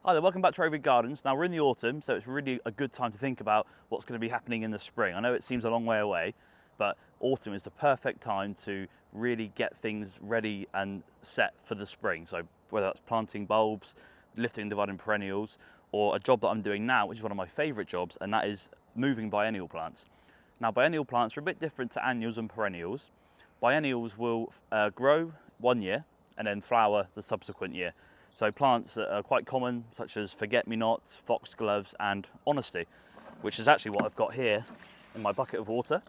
Hi there, welcome back to Roving Gardens. Now we're in the autumn, so it's really a good time to think about what's going to be happening in the spring. I know it seems a long way away, but autumn is the perfect time to really get things ready and set for the spring. So whether that's planting bulbs, lifting and dividing perennials, or a job that I'm doing now, which is one of my favourite jobs, and that is moving biennial plants. Now biennial plants are a bit different to annuals and perennials. Biennials will grow one year and then flower the subsequent year. So plants that are quite common, such as forget-me-nots, foxgloves, and honesty, which is actually what I've got here in my bucket of water.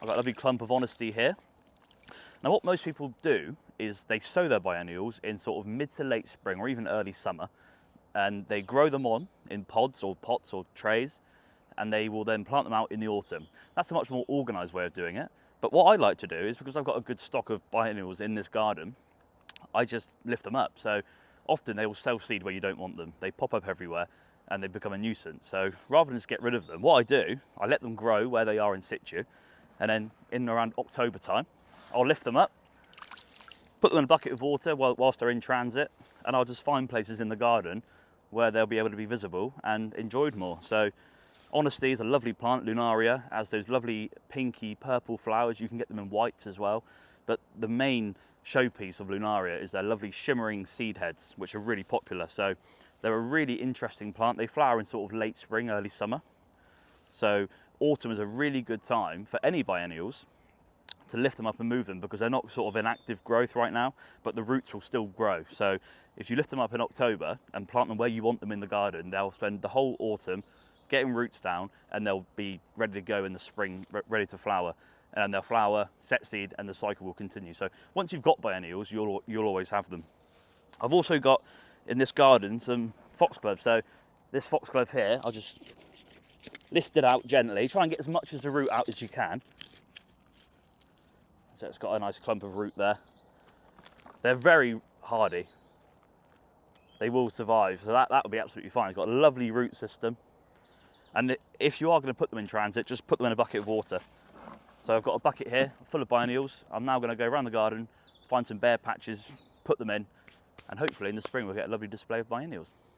I've got a lovely clump of honesty here. Now what most people do is they sow their biennials in sort of mid to late spring or even early summer, and they grow them on in pods or pots or trays, and they will then plant them out in the autumn. That's a much more organised way of doing it. But what I like to do is, because I've got a good stock of biennials in this garden, I just lift them up. So often they will self-seed where you don't want them. They pop up everywhere and they become a nuisance. So rather than just get rid of them, what I do, I let them grow where they are in situ, and then in around October time, I'll lift them up, put them in a bucket of water whilst they're in transit, and I'll just find places in the garden where they'll be able to be visible and enjoyed more. So honesty is a lovely plant. Lunaria has those lovely pinky purple flowers. You can get them in whites as well. But the main showpiece of Lunaria is their lovely shimmering seed heads, which are really popular. So they're a really interesting plant. They flower in sort of late spring, early summer. So autumn is a really good time for any biennials to lift them up and move them, because they're not sort of in active growth right now, but the roots will still grow. So if you lift them up in October and plant them where you want them in the garden, they'll spend the whole autumn getting roots down, and they'll be ready to go in the spring, ready to flower. And they'll flower, set seed, and the cycle will continue. So once you've got biennials, you'll always have them. I've also got in this garden some foxgloves. So this foxglove here, I'll just lift it out gently. Try and get as much as the root out as you can. So it's got a nice clump of root there. They're very hardy. They will survive, so that will be absolutely fine. It's got a lovely root system. And if you are going to put them in transit, just put them in a bucket of water. So I've got a bucket here full of biennials. I'm now going to go around the garden, find some bare patches, put them in, and hopefully in the spring we'll get a lovely display of biennials.